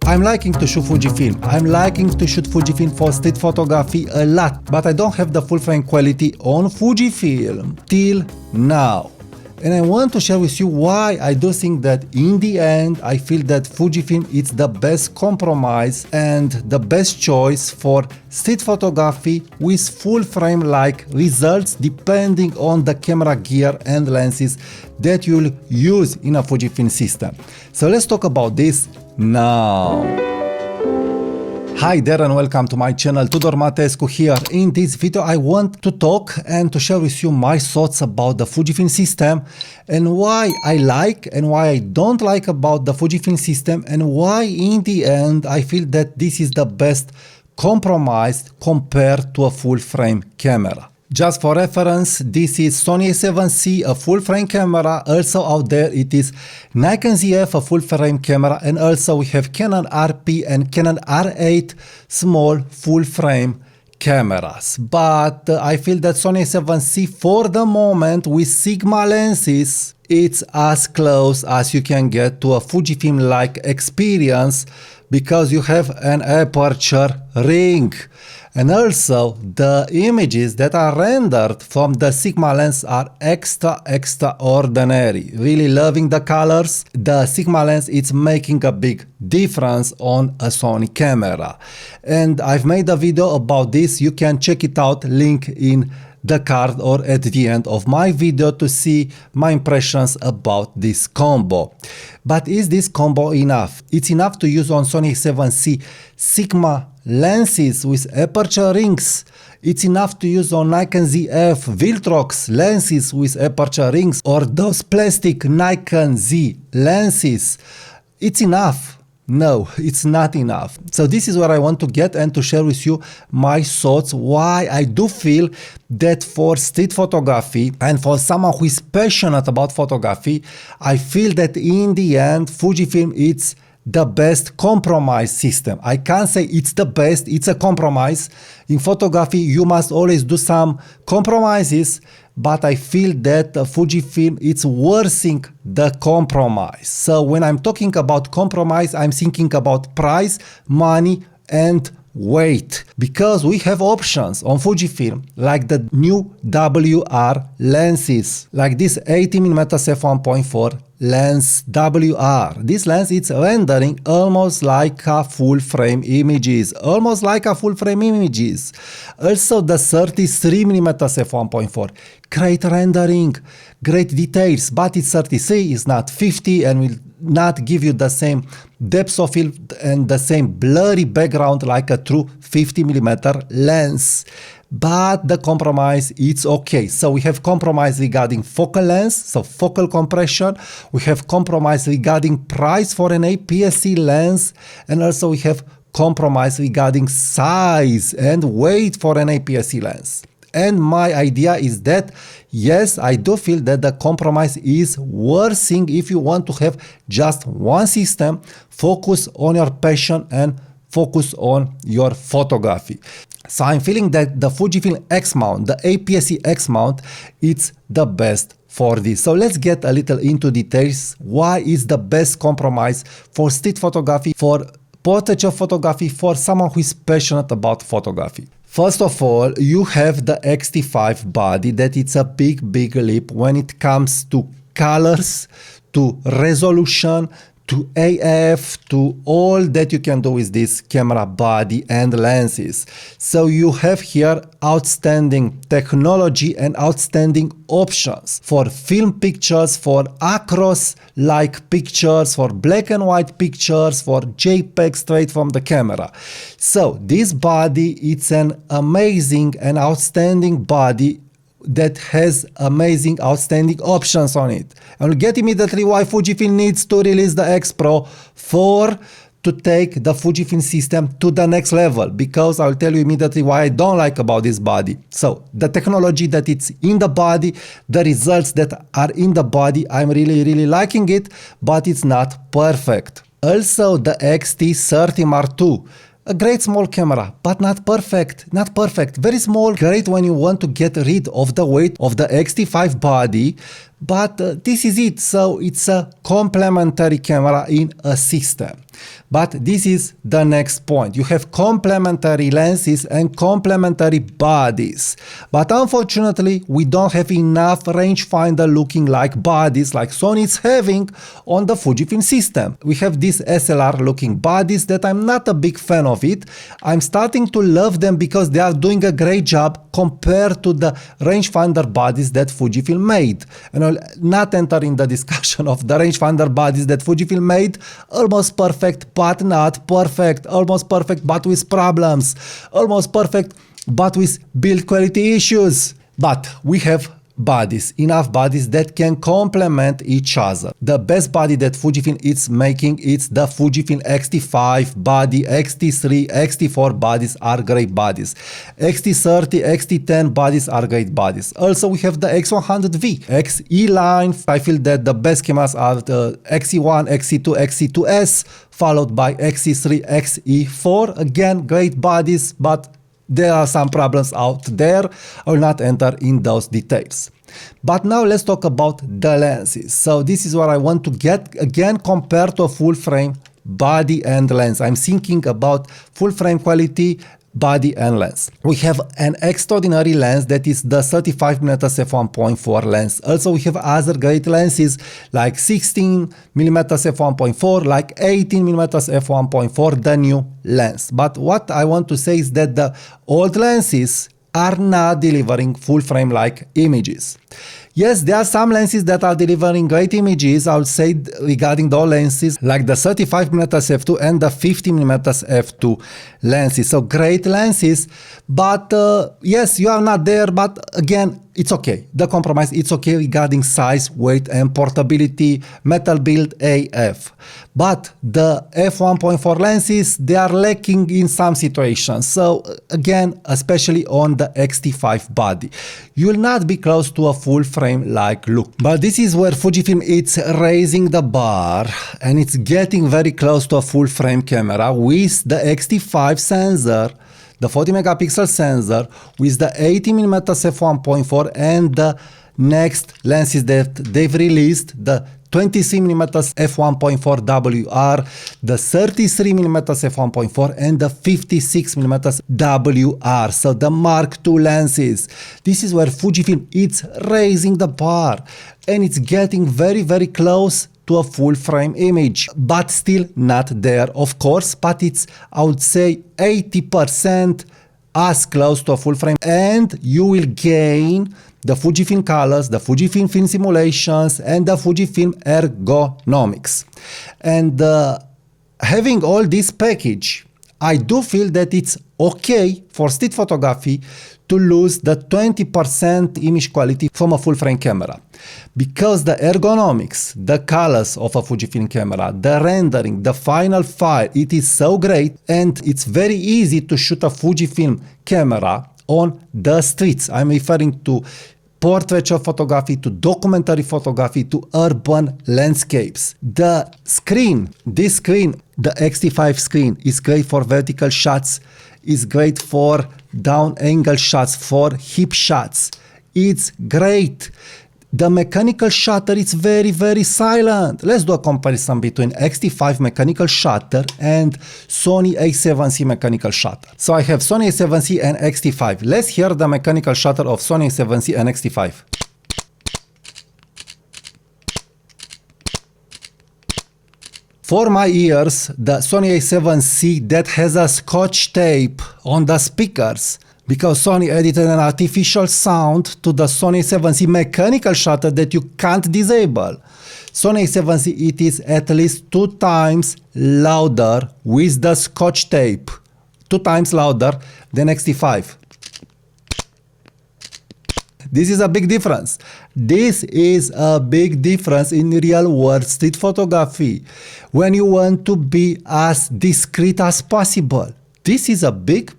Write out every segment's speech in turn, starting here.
I'm liking to shoot Fujifilm. I'm liking to shoot Fujifilm for street photography a lot, but I don't have the full frame quality on Fujifilm till now. And I want to share with you why I do think that in the end I feel that Fujifilm is the best compromise and the best choice for street photography with full frame like results depending on the camera gear and lenses that you'll use in a Fujifilm system. So let's talk about this now. Hi there and welcome to my channel, Tudor Matescu here. In this video I want to talk and to share with you my thoughts about the Fujifilm system and why I like and why I don't like about the Fujifilm system and why in the end I feel that this is the best compromise compared to a full frame camera. Just for reference, this is Sony A7C, a full frame camera. Also out there it is Nikon ZF, a full frame camera, and also we have Canon RP and Canon R8 small full frame cameras. But I feel that Sony A7C for the moment with Sigma lenses, it's as close as you can get to a Fujifilm-like experience because you have an aperture ring. And also the images that are rendered from the Sigma lens are extraordinary. Really loving the colors. The Sigma lens is making a big difference on a Sony camera. And I've made a video about this. You can check it out, link in the card or at the end of my video to see my impressions about this combo. But is this combo enough? It's enough to use on Sony A7C Sigma lenses with aperture rings. It's enough to use on Nikon ZF Viltrox lenses with aperture rings or those plastic Nikon Z lenses. It's enough. No, it's not enough. So this is where I want to get and to share with you my thoughts why I do feel that for street photography and for someone who is passionate about photography, I feel that in the end Fujifilm is the best compromise system. I can't say it's the best, it's a compromise. In photography you must always do some compromises, but I feel that Fujifilm is worsening the compromise. So when I'm talking about compromise, I'm thinking about price, money and weight, because we have options on Fujifilm like the new WR lenses, like this 80mm f1.4 lens WR. This lens is rendering almost like a full frame images, Also the 33mm f1.4, great rendering, great details, but it's 33, it's not 50 and will not give you the same depth of field and the same blurry background like a true 50mm lens. But the compromise, it's okay. So we have compromise regarding focal length, so focal compression. We have compromise regarding price for an APS-C lens, and also we have compromise regarding size and weight for an APS-C lens. And my idea is that, yes, I do feel that the compromise is worsening if you want to have just one system, focus on your passion and focus on your photography. So I'm feeling that the Fujifilm X mount, the APS-C X mount, it's the best for this. So let's get a little into details. Why is the best compromise for street photography, for portraiture photography, for someone who is passionate about photography? First of all, you have the X-T5 body that it's a big leap when it comes to colors, to resolution, to AF, to all that you can do with this camera body and lenses. So you have here outstanding technology and outstanding options for film pictures, for acros-like pictures, for black and white pictures, for JPEG straight from the camera. So this body, it's an amazing and outstanding body that has amazing, outstanding options on it. And we'll get immediately why Fujifilm needs to release the X-PRO4 to take the Fujifilm system to the next level, because I'll tell you immediately why I don't like about this body. So the technology that it's in the body, the results that are in the body, I'm really liking it, but it's not perfect. Also the X-T30 Mark II. A great small camera, but not perfect, very small, great when you want to get rid of the weight of the X-T5 body, but this is it. So it's a complementary camera in a system. But this is the next point. You have complementary lenses and complementary bodies. But unfortunately, we don't have enough rangefinder looking like bodies like Sony is having on the Fujifilm system. We have these SLR looking bodies that I'm not a big fan of it. I'm starting to love them because they are doing a great job compared to the rangefinder bodies that Fujifilm made. And I'll not enter in the discussion of the rangefinder bodies that Fujifilm made. Almost perfect, but not perfect. Almost perfect, but with problems. Almost perfect, but with build quality issues. But we have bodies, enough bodies that can complement each other. The best body that Fujifilm is making is the Fujifilm X-T5 body. X-T3, X-T4 bodies are great bodies. X-T30, X-T10 bodies are great bodies. Also we have the X100V, XE line. I feel that the best cameras are the XE1, XE2, XE2S, followed by XE3, XE4. Again, great bodies, but there are some problems out there. I will not enter in those details. But now let's talk about the lenses. So this is what I want to get again compared to a full frame body and lens. I'm thinking about full frame quality, body and lens. We have an extraordinary lens that is the 35mm f1.4 lens. Also we have other great lenses like 16mm f1.4, like 18mm f1.4, the new lens. But what I want to say is that the old lenses are not delivering full frame like images. Yes, there are some lenses that are delivering great images, I would say, regarding the lenses, like the 35mm f2 and the 50mm f2 lenses. So great lenses, but yes, you are not there, but again, it's okay. The compromise, it's okay regarding size, weight, and portability, metal build AF. But the f1.4 lenses, they are lacking in some situations. So again, especially on the X-T5 body, you will not be close to a full frame like look. But this is where Fujifilm is raising the bar and it's getting very close to a full frame camera with the X-T5 sensor, the 40 megapixel sensor with the 80mm f1.4 and the next lenses that they've released, the 23mm f1.4 WR, the 33mm f1.4 and the 56mm WR, so the Mark II lenses. This is where Fujifilm is raising the bar and it's getting very close to a full frame image, but still not there, of course, but it's, I would say, 80% as close to a full frame, and you will gain the Fujifilm colors, the Fujifilm film simulations, and the Fujifilm Ergonomics. And having all this package, I do feel that it's okay for street photography to lose the 20% image quality from a full frame camera. Because the ergonomics, the colors of a Fujifilm camera, the rendering, the final file, it is so great, and it's very easy to shoot a Fujifilm camera on the streets. I'm referring to portraiture photography, to documentary photography, to urban landscapes. The screen, this screen, the X-T5 screen, is great for vertical shots, is great for down angle shots, for hip shots. It's great. The mechanical shutter is very silent. Let's do a comparison between X-T5 mechanical shutter and Sony A7C mechanical shutter. So I have Sony A7C and X-T5. Let's hear the mechanical shutter of Sony A7C and X-T5. For my ears, the Sony A7C that has a scotch tape on the speakers, because Sony edited an artificial sound to the Sony A7C mechanical shutter that you can't disable. Sony A7C, it is at least 2 times louder with the scotch tape. 2 times louder than X-T5. This is a big difference. This is a big difference in real world street photography when you want to be as discreet as possible. This is a big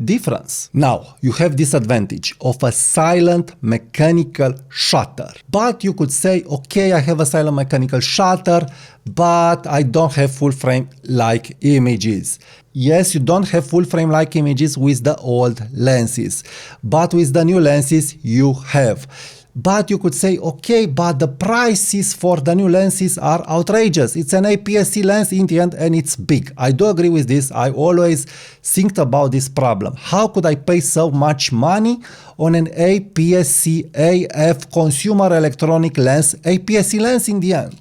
difference. Now, you have this advantage of a silent mechanical shutter. But you could say, okay, I have a silent mechanical shutter, but I don't have full frame like images. Yes, you don't have full frame like images with the old lenses, but with the new lenses you have. But you could say, okay, but the prices for the new lenses are outrageous. It's an APS-C lens in the end and it's big. I do agree with this. I always think about this problem. How could I pay so much money on an APS-C AF consumer electronic lens, APS-C lens in the end?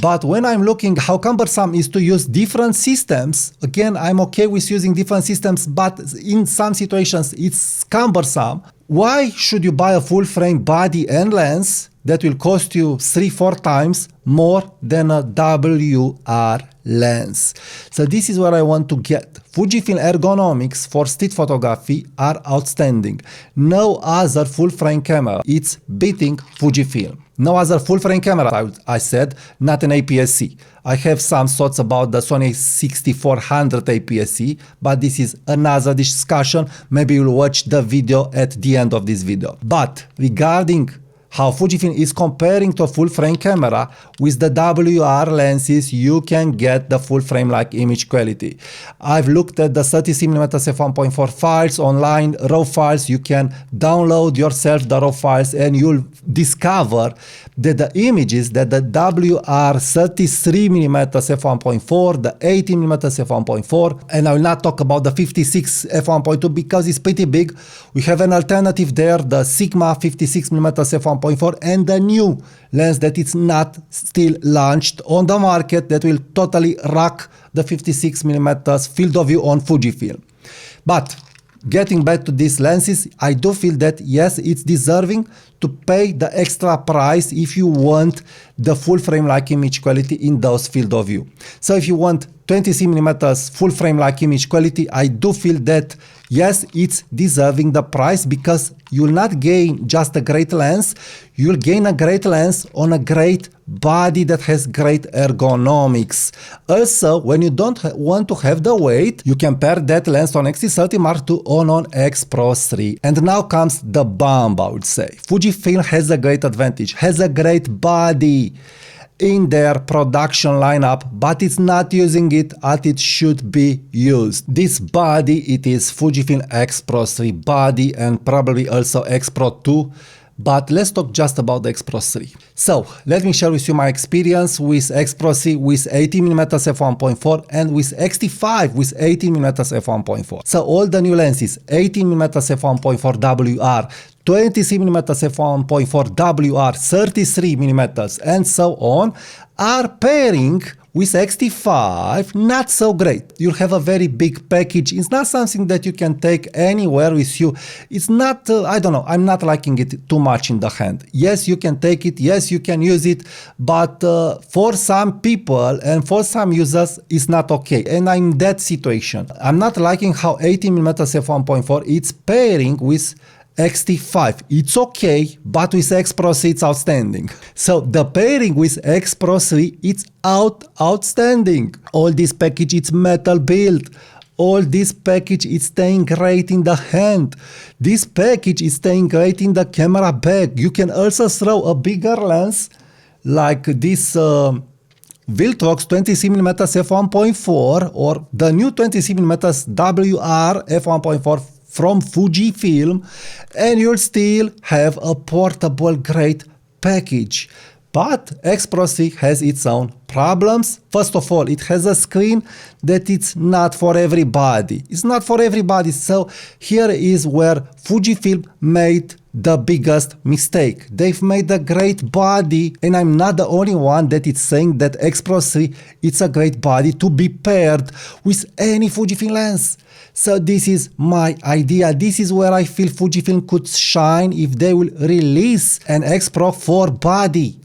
But when I'm looking how cumbersome is to use different systems, again, I'm okay with using different systems, but in some situations it's cumbersome. Why should you buy a full frame body and lens that will cost you 3-4 times more than a WR lens? So this is where I want to get. Fujifilm Ergonomics for street photography are outstanding. No other full frame camera is beating Fujifilm. No other full frame camera, I said, not an APS-C. I have some thoughts about the Sony 6400 APS-C, but this is another discussion. Maybe you'll watch the video at the end of this video. But regarding how Fujifilm is comparing to a full frame camera, with the WR lenses you can get the full frame like image quality. I've looked at the 30mm f1.4 files online, raw files. You can download yourself the raw files and you'll discover that the images that the WR 33mm f1.4, the 18mm f1.4, and I will not talk about the 56 f1.2 because it's pretty big. We have an alternative there, the Sigma 56mm f1.4 and the new lens that is not still launched on the market that will totally rock the 56mm field of view on Fujifilm. But getting back to these lenses, I do feel that yes, it's deserving to pay the extra price if you want the full frame like image quality in those field of view. So if you want 20mm full frame like image quality, I do feel that yes, it's deserving the price because you'll not gain just a great lens, you'll gain a great lens on a great body that has great ergonomics. Also, when you don't want to have the weight, you can pair that lens on X-T30 Mark II on X-PRO4. And now comes the bomb, I would say. Fujifilm has a great advantage, has a great body in their production lineup, but it's not using it as it should be used. This body, it is Fujifilm X-PRO4 body and probably also X-PRO2, but let's talk just about the X-PRO4. So let me share with you my experience with X-PRO4 with 18mm f1.4 and with X-T5 with 18mm f1.4. So all the new lenses, 18mm f1.4 WR, 20mm f1.4 WR, 33mm and so on, are pairing with X-T5 not so great. You'll have a very big package. It's not something that you can take anywhere with you. It's not, I don't know, I'm not liking it too much in the hand. Yes, you can take it, yes, you can use it, but for some people and for some users, it's not okay. And I'm in that situation. I'm not liking how 18mm f1.4 is pairing with X-T5. It's okay, but with X-PRO4 it's outstanding. So the pairing with X-PRO4 it's outstanding. All this package it's metal built. All this package is staying great in the hand. This package is staying great in the camera bag. You can also throw a bigger lens like this Viltrox 20mm f1.4 or the new 20mm WR f1.4 from Fujifilm, and you'll still have a portable great package. But X-PRO4 has its own problems. First of all, it has a screen that it's not for everybody. It's not for everybody. So here is where Fujifilm made the biggest mistake. They've made a great body, and I'm not the only one that is saying that X-PRO4 it's a great body to be paired with any Fujifilm lens. So this is my idea. This is where I feel Fujifilm could shine if they will release an X-PRO4 body.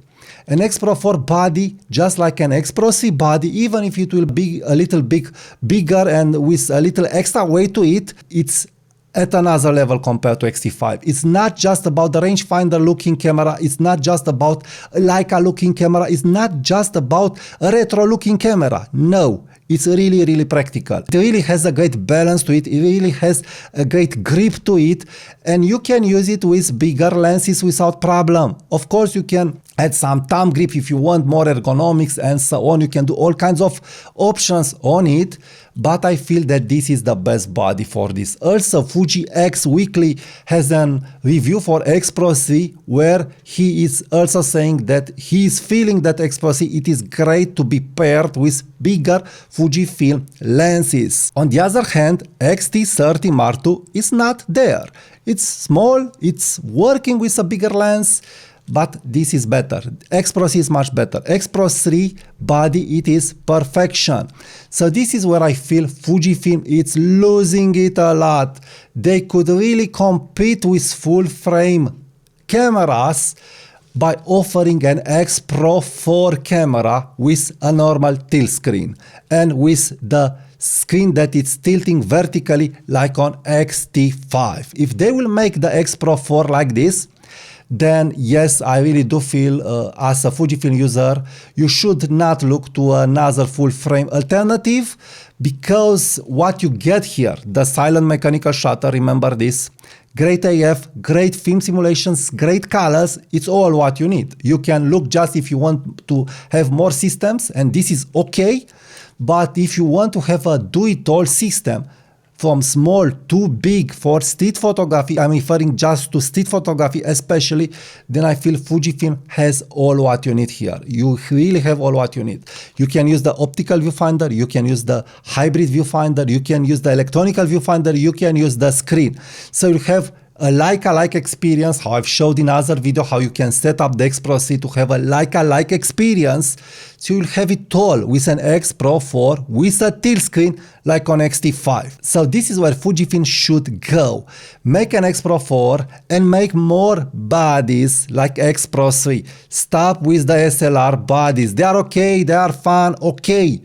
An X-PRO4 body, just like an X-PRO4 body, even if it will be a little bigger and with a little extra weight to it, it's at another level compared to X-T5. It's not just about the rangefinder looking camera. It's not just about a Leica looking camera. It's not just about a retro looking camera. No. It's really, really practical. It really has a great balance to it. It really has a great grip to it. And you can use it with bigger lenses without problem. Of course, you can add some thumb grip if you want more ergonomics and so on. You can do all kinds of options on it. but I feel that this is the best body for this. Also, Fuji X Weekly has a review for X-PRO4 where he is also saying that he is feeling that X-PRO4 it is great to be paired with bigger Fujifilm lenses. On the other hand, X-T30 Mark II is not there. It's small, it's working with a bigger lens, but this is better. X-PRO4 is much better. X-PRO4 body, it is perfection. So this is where I feel Fujifilm is losing it a lot. They could really compete with full frame cameras by offering an X-PRO4 camera with a normal tilt screen and with the screen that is tilting vertically like on X-T5. If they will make the X-PRO4 like this, then yes, I really do feel as a Fujifilm user, you should not look to another full frame alternative, because what you get here, the silent mechanical shutter, remember this, great AF, great film simulations, great colors, it's all what you need. You can look just if you want to have more systems, and this is okay, but if you want to have a do-it-all system, from small to big for street photography, I'm referring just to street photography especially, then I feel Fujifilm has all what you need here. You really have all what you need. You can use the optical viewfinder, you can use the hybrid viewfinder, you can use the electronical viewfinder, you can use the screen. So you have a Leica-like experience, how I've showed in other video, how you can set up the X-PRO4 to have a Leica-like experience. So you'll have it all with an X-PRO4 with a tilt screen like on X-T5. So this is where Fujifilm should go. Make an X-PRO4 and make more bodies like X-PRO3. Stop with the SLR bodies. They are okay, they are fun, okay.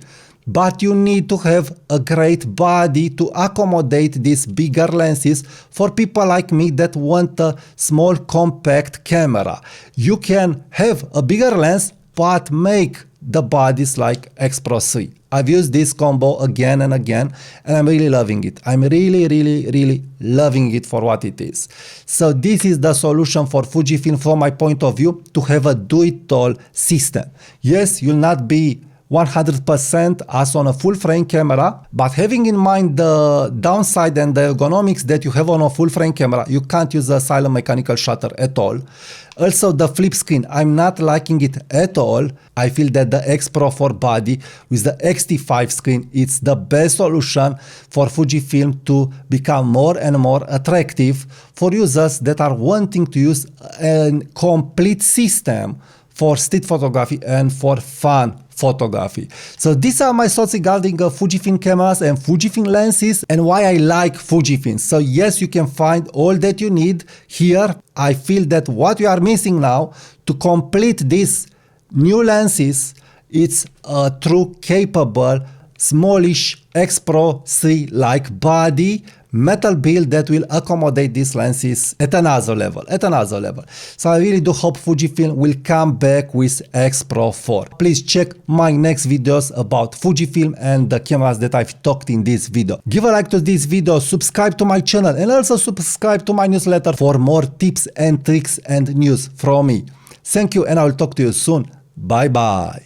But you need to have a great body to accommodate these bigger lenses for people like me that want a small compact camera. You can have a bigger lens but make the bodies like X-PRO3. I've used this combo again and again and I'm really loving it. I'm really loving it for what it is. So this is the solution for Fujifilm from my point of view, to have a do-it-all system. Yes, you'll not be 100% as on a full frame camera, but having in mind the downside and the ergonomics that you have on a full frame camera, you can't use a silent mechanical shutter at all. Also the flip screen, I'm not liking it at all. I feel that the X-PRO4 body with the X-T5 screen, it's the best solution for Fujifilm to become more and more attractive for users that are wanting to use a complete system for street photography and for fun photography. So these are my thoughts regarding Fujifilm cameras and Fujifilm lenses and why I like Fujifilm. So yes, you can find all that you need here. I feel that what you are missing now to complete these new lenses, it's a true capable smallish X-PRO3 like body metal build that will accommodate these lenses at another level, So I really do hope Fujifilm will come back with X-PRO4. Please check my next videos about Fujifilm and the cameras that I've talked in this video. Give a like to this video, subscribe to my channel and also subscribe to my newsletter for more tips and tricks and news from me. Thank you and I'll talk to you soon. Bye bye.